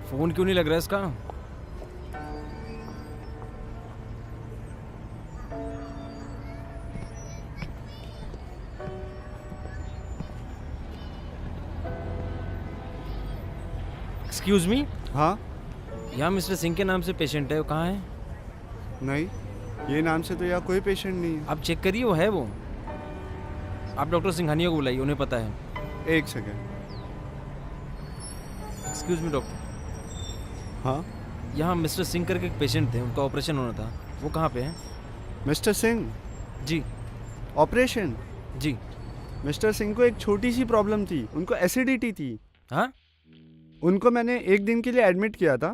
Phone क्यों नहीं लग रहा इसका? एक्सक्यूज मी, हाँ? यहाँ मिस्टर सिंह के नाम से पेशेंट है, वो कहाँ है? नहीं, ये नाम से तो यहाँ कोई पेशेंट नहीं है। आप चेक करिए, वो है वो। आप डॉक्टर सिंघानिया को बुलाइए, उन्हें पता है। एक सेकेंड। एक्सक्यूज मी डॉक्टर, हाँ? यहाँ मिस्टर सिंह करके एक पेशेंट थे, उनका ऑपरेशन होना था, वो कहाँ पे है? मिस्टर सिंह? जी ऑपरेशन? जी। मिस्टर सिंह को एक छोटी सी प्रॉब्लम थी, उनको एसिडिटी थी। हाँ? उनको मैंने 1 दिन के लिए एडमिट किया था,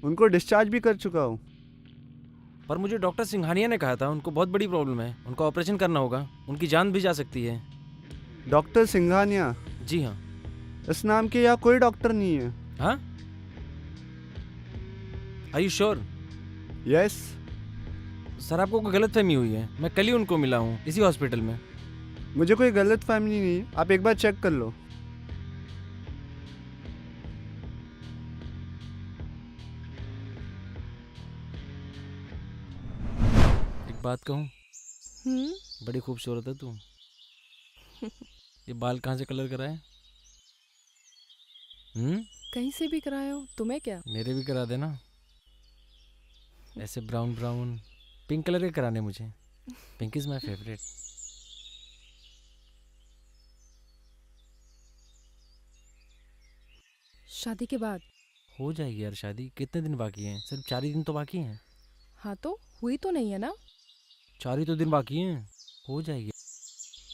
उनको डिस्चार्ज भी कर चुका हूँ। पर मुझे डॉक्टर सिंघानिया ने कहा था उनको बहुत बड़ी प्रॉब्लम है, उनका ऑपरेशन करना होगा, उनकी जान भी जा सकती है। डॉक्टर सिंघानिया? जी हाँ। इस नाम के यहाँ कोई डॉक्टर नहीं है। हाँ? Are you sure? Yes. Sir आपको कोई गलतफहमी हुई है, मैं कल ही उनको मिला हूँ इसी हॉस्पिटल में। मुझे कोई गलत फैमिली नहीं है, आप एक बार चेक कर लो। एक बात कहूँ, बड़ी खूबसूरत है तू। ये बाल कहाँ से कलर कराए? कहीं से भी कराए हो, तुम्हें क्या? मेरे भी करा देना, ऐसे ब्राउन ब्राउन। पिंक कलर के कराने मुझे, पिंक इज माय फेवरेट। शादी के बाद? हो जाएगी यार शादी, कितने दिन बाकी हैं? सिर्फ 4 ही दिन तो बाकी हैं। हाँ तो हुई तो नहीं है ना? 4 ही तो दिन बाकी हैं, हो जाएगी।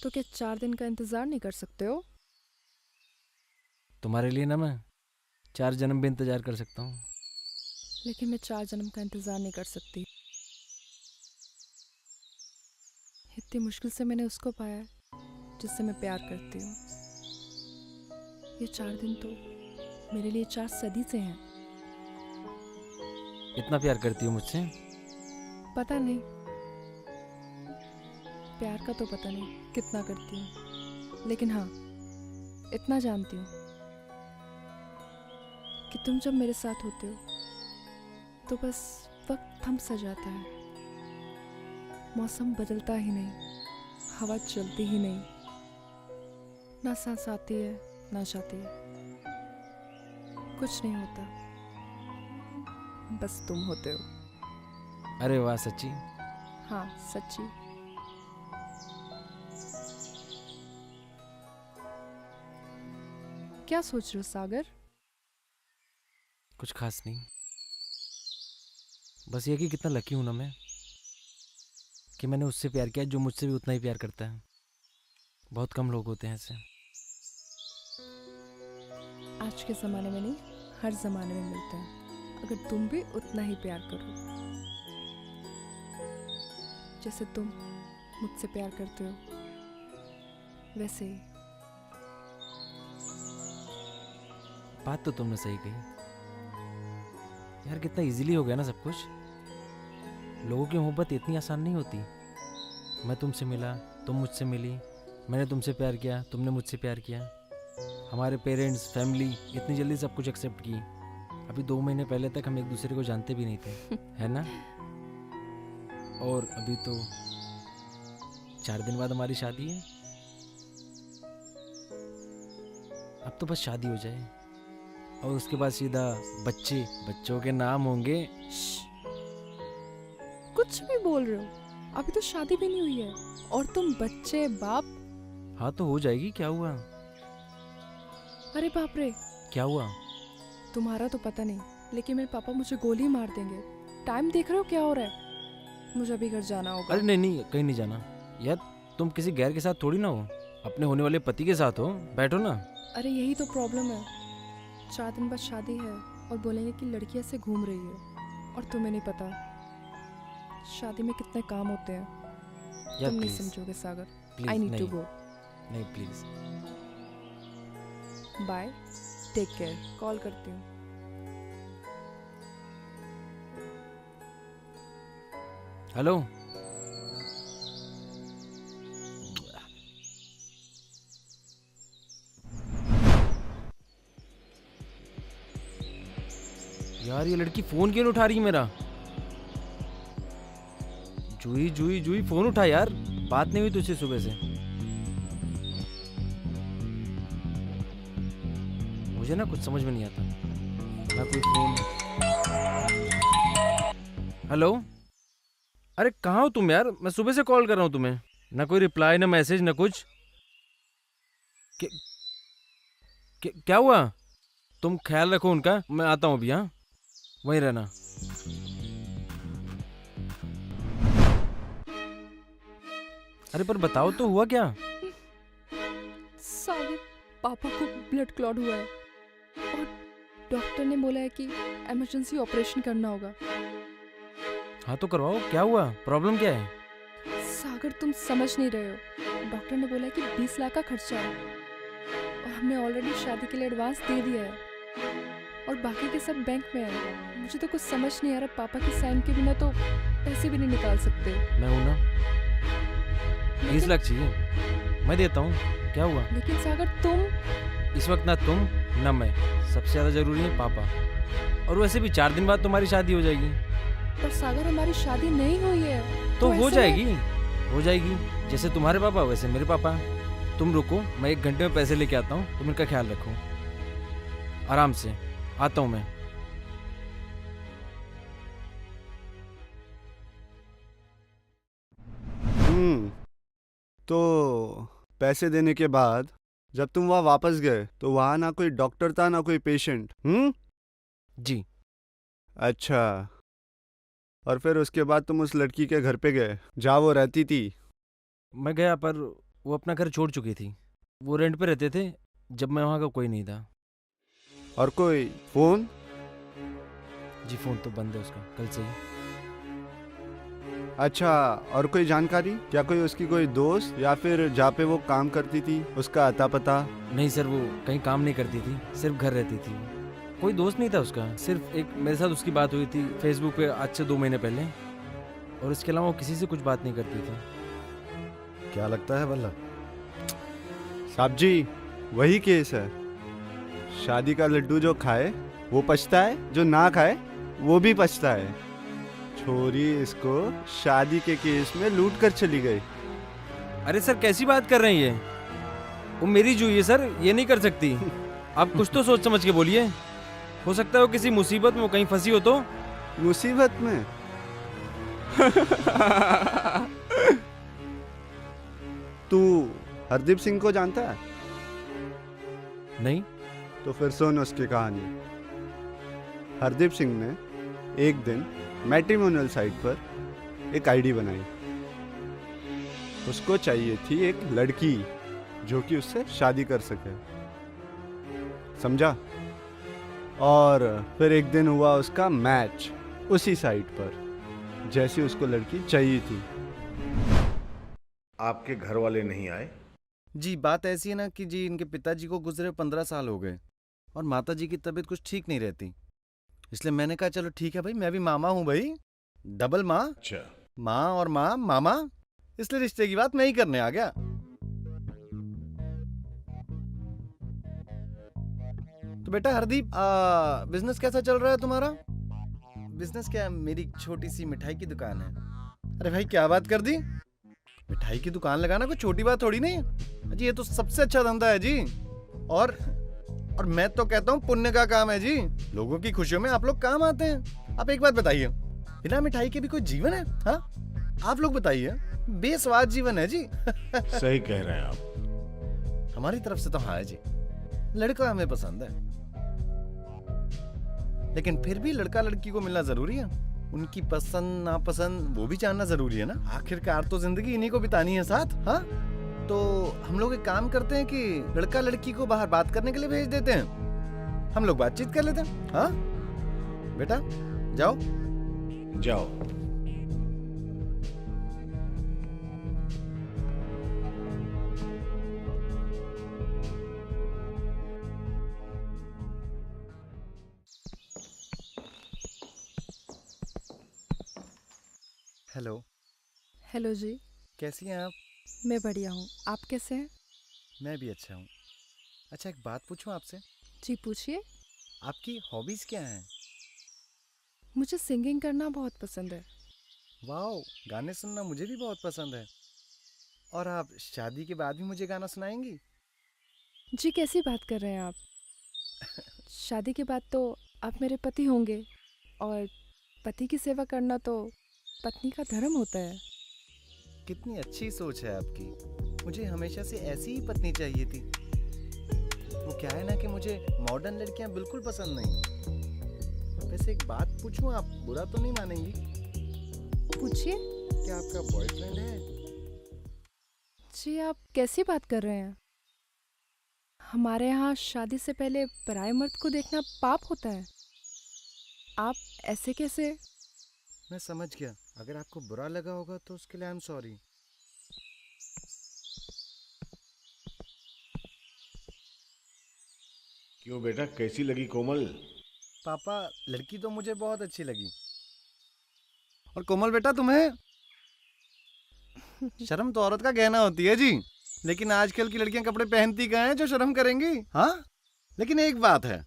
तो क्या 4 दिन का इंतजार नहीं कर सकते हो? तुम्हारे लिए ना मैं 4 जन्म भी इंतजार कर सकता हूँ। लेकिन मैं 4 जन्म का इंतजार नहीं कर सकती। इतनी मुश्किल से मैंने उसको पाया है जिससे मैं प्यार करती हूँ। ये 4 दिन तो मेरे लिए 4 सदी से हैं। इतना प्यार करती हो मुझसे? पता नहीं, प्यार का तो पता नहीं कितना करती हूँ, लेकिन हाँ इतना जानती हूँ कि तुम जब मेरे साथ होते हो तो बस वक्त थम सा जाता है, मौसम बदलता ही नहीं, हवा चलती ही नहीं, ना सांस आती है ना जाती है, कुछ नहीं होता, बस तुम होते हो। अरे वाह सच्ची? हाँ सच्ची। क्या सोच रहे हो सागर? कुछ खास नहीं, बस ये कि कितना लकी हूं ना मैं कि मैंने उससे प्यार किया जो मुझसे भी उतना ही प्यार करता है। बहुत कम लोग होते हैं ऐसे। आज के ज़माने में नहीं, हर ज़माने में मिलता है, अगर तुम भी उतना ही प्यार करो जैसे तुम मुझसे प्यार करते हो, वैसे ही। बात तो तुमने सही कही यार, कितना इजीली हो गया ना सब कुछ। लोगों की मोहब्बत इतनी आसान नहीं होती। मैं तुमसे मिला, तुम मुझसे मिली, मैंने तुमसे प्यार किया, तुमने मुझसे प्यार किया। हमारे पेरेंट्स, फैमिली इतनी जल्दी सब कुछ एक्सेप्ट की। अभी 2 महीने पहले तक हम एक दूसरे को जानते भी नहीं थे, है ना? और अभी तो 4 दिन बाद हमारी शादी है। अब तो बस शादी हो जाए और उसके बाद सीधा बच्चों के नाम होंगे। कुछ भी बोल रहे हो, अभी तो शादी भी नहीं हुई है और तुम बच्चे बाप। हाँ तो हो जाएगी, क्या हुआ? अरे बाप रे, क्या हुआ? तुम्हारा तो पता नहीं, लेकिन मेरे पापा मुझे गोली मार देंगे। टाइम देख रहे हो क्या हो रहा है? मुझे अभी घर जाना होगा। अरे नहीं नहीं, कहीं नहीं जाना यार, तुम किसी गैर के साथ थोड़ी ना हो, अपने होने वाले पति के साथ हो। बैठो ना। अरे यही तो प्रॉब्लम है, 4 दिन बाद शादी है और बोलेंगे कि लड़की ऐसे घूम रही है, और तुम्हें नहीं पता शादी में कितने काम होते हैं। यार तुम नहीं प्लीज समझोगे सागर। प्लीज आई नीड नहीं टू गो। नहीं please. Bye, take care, call करती हूँ। हेलो। यार ये लड़की फोन क्यों नहीं उठा रही है मेरा? जूही जूही जूही फोन उठा यार, बात नहीं हुई तुझसे सुबह से। मुझे ना कुछ समझ में नहीं आता ना, कोई फोन। हेलो, अरे कहाँ हो तुम यार? मैं सुबह से कॉल कर रहा हूँ तुम्हें, ना कोई रिप्लाई ना मैसेज ना कुछ। क्या हुआ? तुम ख्याल रखो उनका, मैं आता हूँ अभी। हाँ, वहीं रहना। अरे पर बताओ तो, हुआ क्या? सागर, पापा को ब्लड क्लॉट हुआ है और डॉक्टर ने बोला है कि इमरजेंसी ऑपरेशन करना होगा। हाँ तो करवाओ, क्या हुआ? प्रॉब्लम क्या है? सागर, तुम समझ नहीं रहे हो। डॉक्टर ने बोला है कि 20 लाख का खर्चा है और हमने ऑलरेडी शादी के लिए एडवांस दे दिया है और बाकी के सब बैंक में है। मुझे तो कुछ समझ नहीं आ रहा, पापा की साइन के बिना तो पैसे भी नहीं निकाल सकते। मैं हूं ना, 20 लेकिन- लाख चाहिए, मैं देता हूँ। क्या हुआ? लेकिन सागर, तुम इस वक्त ना तुम ना मैं, सबसे ज्यादा जरूरी है पापा। और वैसे भी 4 दिन बाद तुम्हारी शादी हो जाएगी। पर सागर, हमारी शादी नहीं हुई है तो हो ऐसे जाएगी, हो जाएगी। जैसे तुम्हारे पापा वैसे मेरे पापा। तुम रुको, मैं 1 घंटे में पैसे लेके आता हूँ, तुम इनका ख्याल रखो आराम से। आता हूँ मैं। तो पैसे देने के बाद जब तुम वहाँ वापस गए तो वहाँ ना कोई डॉक्टर था ना कोई पेशेंट। जी। अच्छा, और फिर उसके बाद तुम उस लड़की के घर पे गए जहाँ वो रहती थी? मैं गया पर वो अपना घर छोड़ चुकी थी। वो रेंट पे रहते थे जब मैं वहाँ का कोई नहीं था। और कोई फोन? जी फ़ोन तो बंद है उसका, कल से ही। अच्छा, और कोई जानकारी? क्या कोई उसकी कोई दोस्त या फिर जहाँ पे वो काम करती थी उसका अता पता? नहीं सर, वो कहीं काम नहीं करती थी, सिर्फ घर रहती थी। कोई दोस्त नहीं था उसका, सिर्फ एक मेरे साथ उसकी बात हुई थी फेसबुक पे आज से 2 महीने पहले, और इसके अलावा वो किसी से कुछ बात नहीं करती थी। क्या लगता है बल्ला? साहब जी, वही केस है। शादी का लड्डू जो खाए वो पछता है, जो ना खाए वो भी पछता है। छोरी इसको शादी के केस में लूट कर चली गई। अरे सर कैसी बात कर रहे हैं ये? वो मेरी जूही है सर, ये नहीं कर सकती। आप कुछ तो सोच समझ के बोलिए। हो सकता है वो किसी मुसीबत में वो कहीं फंसी हो तो। मुसीबत में? तू हरदीप सिंह को जानता है? नहीं। तो फिर सुन उसकी कहानी। हरदीप सिंह ने एक दिन मैट्रिमोनियल साइट पर एक आईडी बनाई। उसको चाहिए थी एक लड़की जो कि उससे शादी कर सके, समझा? और फिर एक दिन हुआ उसका मैच उसी साइट पर, जैसी उसको लड़की चाहिए थी। आपके घर वाले नहीं आए? जी बात ऐसी है ना कि जी इनके पिताजी को गुजरे 15 साल हो गए और माताजी की तबीयत कुछ ठीक नहीं रहती, इसलिए मैंने कहा चलो ठीक है भाई, मैं भी मामा हूँ भाई, डबल माँ, अच्छा, माँ और माँ मामा, इसलिए रिश्ते की बात मैं ही करने आ गया। तो बेटा हरदीप, बिजनेस कैसा चल रहा है तुम्हारा? बिजनेस क्या, मेरी छोटी सी मिठाई की दुकान है। अरे भाई क्या बात कर दी, मिठाई की दुकान लगाना कोई छोटी बात थोड़ी नहीं है जी, ये तो सबसे अच्छा धंधा है जी। और मैं तो कहता हूँ पुण्य का काम है जी, लोगों की खुशियों में आप लोग काम आते हैं। आप एक बात बताइए, बिना मिठाई के भी कोई जीवन है? हाँ आप लोग बताइए, बेस्वाद जीवन है जी। सही कह रहे हैं आप। हमारी तरफ से तो हाँ है जी, लड़का हमें पसंद है, लेकिन फिर भी लड़का लड़की को मिलना जरूरी है, उनकी पसंद नापसंद वो भी जानना जरूरी है ना, आखिरकार तो जिंदगी इन्हीं को बितानी है साथ। हाँ तो हम लोग एक काम करते हैं कि लड़का लड़की को बाहर बात करने के लिए भेज देते हैं, हम लोग बातचीत कर लेते हैं। हाँ बेटा जाओ जाओ। हेलो, हेलो जी, कैसी हैं आप? मैं बढ़िया हूँ, आप कैसे हैं? मैं भी अच्छा हूँ। अच्छा एक बात पूछूं आपसे, जी पूछिए। आपकी हॉबीज क्या हैं? मुझे सिंगिंग करना बहुत पसंद है। वाओ, गाने सुनना मुझे भी बहुत पसंद है। और आप शादी के बाद भी मुझे गाना सुनाएंगी? जी कैसी बात कर रहे हैं आप? शादी के बाद तो आप मेरे पति होंगे और पति की सेवा करना तो पत्नी का धर्म होता है। कितनी अच्छी सोच है आपकी। मुझे हमेशा से ऐसी ही पत्नी चाहिए थी। वो क्या है ना कि मुझे मॉडर्न लड़कियां बिल्कुल पसंद नहीं। वैसे एक बात पूछूं, आप बुरा तो नहीं मानेंगी? पूछिए। क्या आपका बॉयफ्रेंड है? जी आप कैसी बात कर रहे हैं? हमारे यहाँ शादी से पहले पराये मर्द को देखना पाप होता है। आप ऐसे कैसे? मैं समझ गया। अगर आपको बुरा लगा होगा तो उसके लिए आई एम सॉरी। क्यों बेटा, कैसी लगी कोमल? पापा, लड़की तो मुझे बहुत अच्छी लगी। और कोमल बेटा, तुम्हें? शर्म तो औरत का गहना होती है जी। लेकिन आजकल की लड़कियां कपड़े पहनती कहाँ हैं जो शर्म करेंगी? हाँ, लेकिन एक बात है,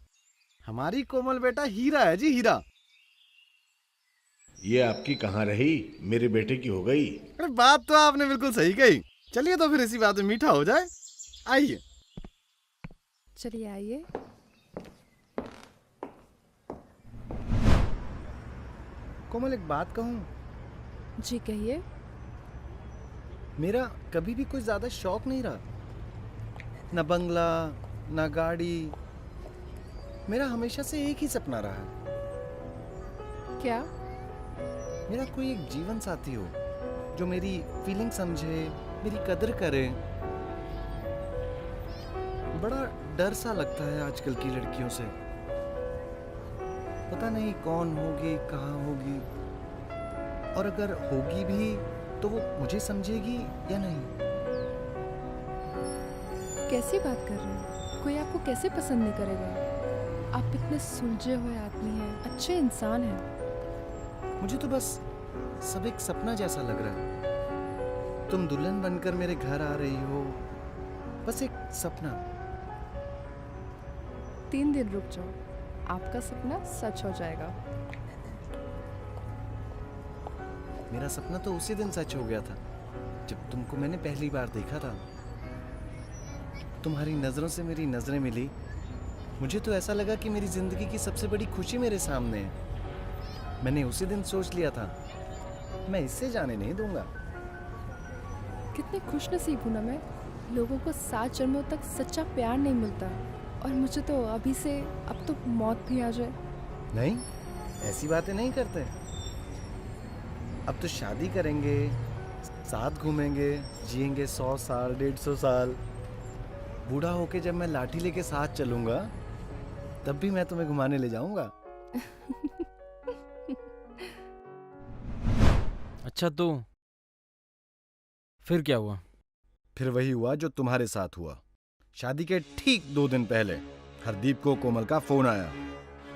हमारी कोमल बेटा हीरा है जी, हीरा। ये आपकी कहाँ रही, मेरे बेटे की हो गई। अरे बात तो आपने बिल्कुल सही कही। चलिए तो फिर इसी बात में मीठा हो जाए। आइए। चलिए आइए। कोमल, एक बात कहूँ? जी कहिए। मेरा कभी भी कोई ज्यादा शौक नहीं रहा। न बंगला, न गाड़ी। मेरा हमेशा से एक ही सपना रहा है। क्या? मेरा कोई एक जीवन साथी हो जो मेरी फीलिंग समझे, मेरी कदर करे। बड़ा डर सा लगता है आजकल की लड़कियों से। पता नहीं कौन होगी, कहाँ होगी, और अगर होगी भी तो वो मुझे समझेगी या नहीं। कैसी बात कर रहे हैं? कोई आपको कैसे पसंद नहीं करेगा? आप इतने सुलझे हुए आदमी हैं, अच्छे इंसान हैं। मुझे तो बस सब एक सपना जैसा लग रहा है। तुम दुल्हन बनकर मेरे घर आ रही हो, बस एक सपना। 3 दिन रुक जाओ, आपका सपना सच हो जाएगा। मेरा सपना तो उसी दिन सच हो गया था जब तुमको मैंने पहली बार देखा था। तुम्हारी नजरों से मेरी नजरें मिली। मुझे तो ऐसा लगा कि मेरी जिंदगी की सबसे बड़ी खुशी मेरे सामने है। मैंने उसी दिन सोच लिया था, मैं इससे जाने नहीं दूंगा। कितनी खुशनसीब हूँ ना मैं। लोगों को 7 जन्मों तक सच्चा प्यार नहीं मिलता, और मुझे तो अभी से अब तो मौत भी आ जाए। नहीं, ऐसी बातें नहीं करते। अब तो शादी करेंगे, साथ घूमेंगे, जिएंगे 100 साल, 150 साल। बूढ़ा होके जब मैं लाठी लेके साथ चलूंगा, तब भी मैं तुम्हें घुमाने ले जाऊंगा। अच्छा तो फिर क्या हुआ? फिर वही हुआ जो तुम्हारे साथ हुआ। शादी के ठीक 2 दिन पहले हरदीप को कोमल का फोन आया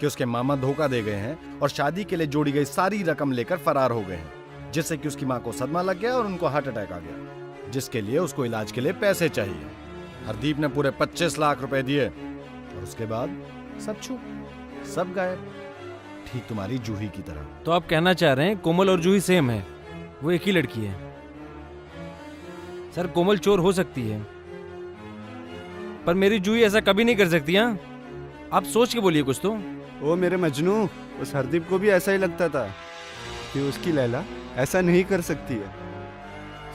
कि उसके मामा धोखा दे गए हैं और शादी के लिए जोड़ी गई सारी रकम लेकर फरार हो गए हैं, जिससे कि उसकी मां को सदमा लग गया और उनको हार्ट अटैक आ गया, जिसके लिए उसको इलाज के लिए पैसे चाहिए। हरदीप ने पूरे 25 लाख रुपए दिए और उसके बाद सब छूट, सब गायब, ठीक तुम्हारी जूही की तरह। तो आप कहना चाह रहे हैं कोमल और जूही सेम है, वो एक ही लड़की है? सर कोमल चोर हो सकती है, पर मेरी जूही ऐसा कभी नहीं कर सकती। हाँ, आप सोच के बोलिए कुछ तो। ओ मेरे मजनू, उस हरदीप को भी ऐसा ही लगता था कि उसकी लैला ऐसा नहीं कर सकती है।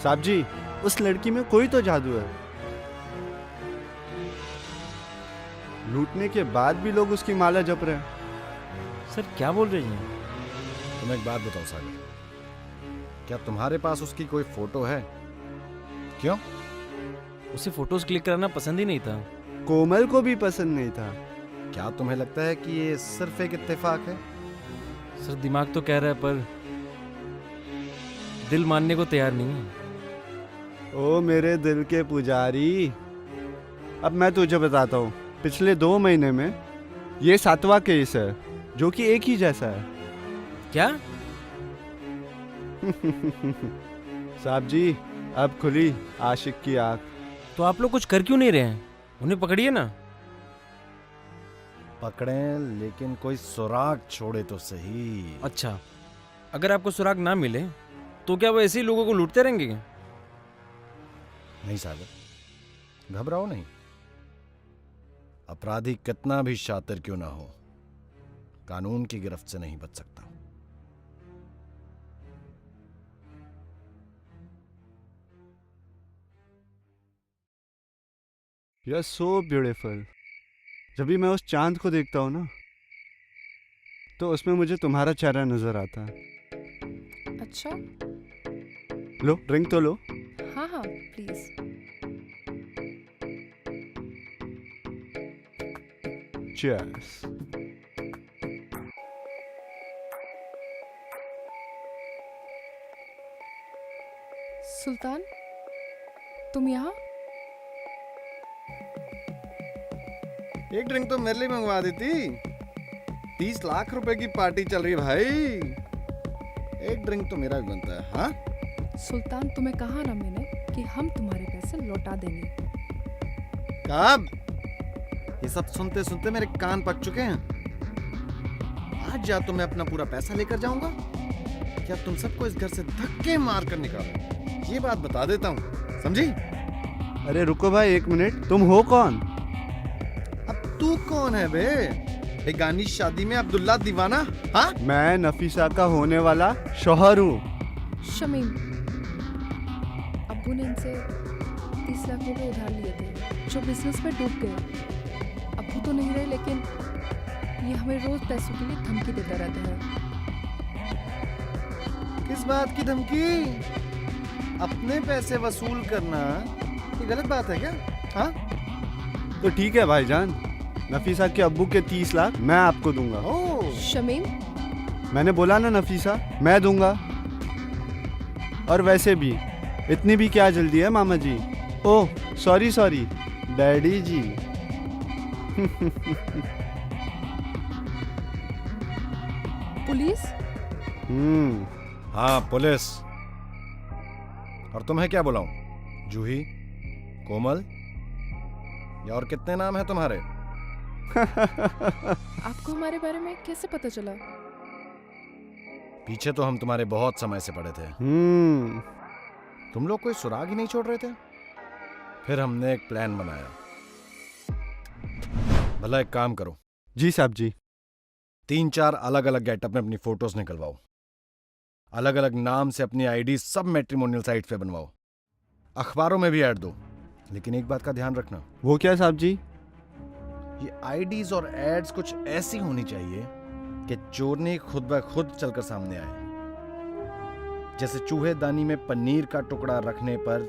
साहब जी, उस लड़की में कोई तो जादू है। लूटने के बाद भी लोग उसकी माला जप रहे हैं। सर क्या बोल रही हैं? तुम्हें एक बात बताओ सागर, क्या तुम्हारे पास उसकी कोई फोटो है? क्यों? उसे फोटोज क्लिक कराना पसंद ही नहीं था। कोमल को भी पसंद नहीं था। क्या तुम्हें लगता है कि ये सिर्फ एक इत्तेफाक है? सर दिमाग तो कह रहा है पर दिल मानने को तैयार नहीं है। ओ मेरे दिल के पुजारी, अब मैं तुझे बताता हूँ। पिछले 2 महीने में ये 7वां केस है जो कि एक ही जैसा है। क्या? साहब जी, अब खुली आशिक की आंख। तो आप लोग कुछ कर क्यों नहीं रहे हैं? उन्हें पकड़िए ना। पकड़ें, लेकिन कोई सुराग छोड़े तो सही। अच्छा, अगर आपको सुराग ना मिले तो क्या वो ऐसे ही लोगों को लूटते रहेंगे क्या? नहीं सागर, घबराओ नहीं। अपराधी कितना भी शातिर क्यों ना हो, कानून की गिरफ्त से नहीं बच सकता। You are so beautiful. जब भी मैं उस चांद को देखता हूँ ना, तो उसमें मुझे तुम्हारा चेहरा नजर आता है। अच्छा, लो, ड्रिंक तो लो। हाँ हाँ प्लीज। Cheers. सुल्तान, तुम यहाँ? एक ड्रिंक तो मेरे लिए मंगवा देती। 30 लाख रुपए की पार्टी चल रही है भाई, एक ड्रिंक तो मेरा भी बनता है। हाँ सुल्तान, तुम्हें कहा ना मैंने कि हम तुम्हारे पैसे लौटा देंगे। कब? ये सब सुनते सुनते मेरे कान पक चुके हैं। आज या तो मैं अपना पूरा पैसा लेकर जाऊंगा, या तुम सबको इस घर से धक्के मार कर निकालो। ये बात बता देता हूँ, समझी? अरे रुको भाई, 1 मिनट। तुम हो कौन? अब तू कौन है बे? बेगानी शादी में अब्दुल्ला दीवाना? हाँ, मैं नफीसा का होने वाला शौहर हूँ। शमीम, अब्बू ने इनसे 30 लाख रुपए उधार लिए थे जो बिजनेस में डूब गए। अब्बू तो नहीं रहे, लेकिन ये हमें रोज पैसों के लिए धमकी देता रहता है। किस बात की धमकी? अपने पैसे वसूल करना ये गलत बात है क्या? हाँ, तो ठीक है भाईजान, नफीसा के अब्बू के 30 लाख मैं आपको दूंगा। ओ शमीम, मैंने बोला ना नफीसा, मैं दूंगा। और वैसे भी इतनी भी क्या जल्दी है मामा जी? ओह सॉरी सॉरी डैडी जी। पुलिस? हाँ पुलिस। और तुम्हें क्या बुलाऊं? जूही, कोमल, या और कितने नाम हैं तुम्हारे? आपको हमारे बारे में कैसे पता चला? पीछे तो हम तुम्हारे बहुत समय से पड़े थे। तुम लोग कोई सुराग ही नहीं छोड़ रहे थे। फिर हमने एक प्लान बनाया। भला एक काम करो, जी साहब जी। 3-4 अलग अलग गेटअप में अपनी फोटोज निकलवाओ, अलग अलग नाम से अपनी आईडी सब मैट्रिमोनियल साइट्स पे बनवाओ, अखबारों में भी ऐड दो। लेकिन एक बात का ध्यान रखना, वो क्या साहब जी? ये आईडीज और एड्स कुछ ऐसी होनी चाहिए कि चोरनी खुद ब खुद चलकर सामने आए। जैसे चूहेदानी में पनीर का टुकड़ा रखने पर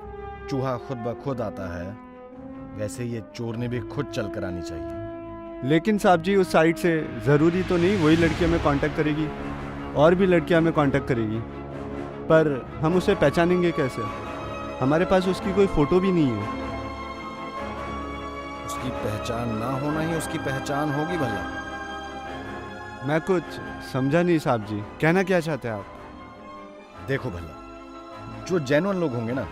चूहा खुद ब खुद आता है, वैसे ये चोरनी भी खुद चलकर आनी चाहिए। लेकिन साहब जी, उस साइट से ज़रूरी तो नहीं वही लड़की हमें कांटेक्ट करेगी, और भी लड़कियां हमें कांटेक्ट करेगी। पर हम उसे पहचानेंगे कैसे? हमारे पास उसकी कोई फ़ोटो भी नहीं है। उसकी पहचान ना होना ही उसकी पहचान होगी भला। मैं कुछ समझा नहीं साहब जी, कहना क्या चाहते हैं आप? देखो भला, जो जेन्युइन लोग होंगे ना,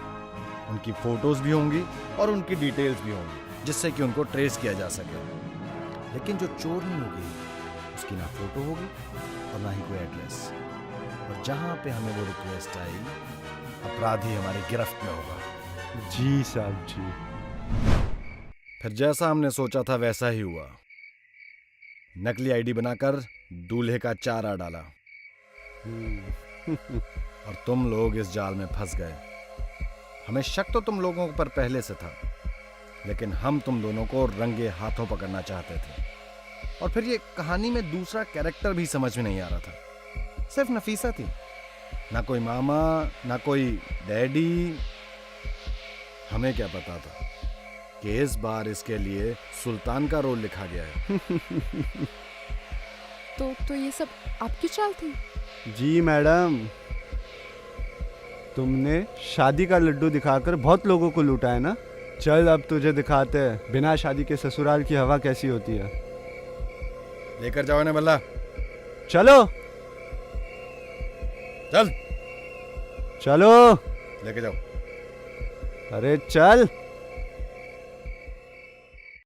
उनकी फोटोज भी होंगी और उनकी डिटेल्स भी होंगी, जिससे कि उनको ट्रेस किया जा सके। लेकिन जो चोरनी होगी, उसकी ना फोटो होगी और ना ही कोई एड्रेस। और जहां पे हमें वो रिक्वेस्ट आई, अपराधी हमारी गिरफ्त में होगा। जी साहब जी। फिर जैसा हमने सोचा था वैसा ही हुआ। नकली आईडी बनाकर दूल्हे का चारा डाला और तुम लोग इस जाल में फंस गए। हमें शक तो तुम लोगों पर पहले से था, लेकिन हम तुम दोनों को रंगे हाथों पकड़ना चाहते थे। और फिर ये कहानी में दूसरा कैरेक्टर भी समझ में नहीं आ रहा था। सिर्फ नफीसा थी, ना कोई मामा, ना कोई डैडी। हमें क्या पता था कि इस बार इसके लिए सुल्तान का रोल लिखा गया है। तो ये सब आपकी चाल थी? जी मैडम, तुमने शादी का लड्डू दिखाकर बहुत लोगों को लूटा है ना। चल अब तुझे दिखाते हैं बिना शादी के ससुराल की हवा कैसी होती है। लेकर जाओ ना बल्ला। चलो चल चलो, लेके जाओ। अरे चल।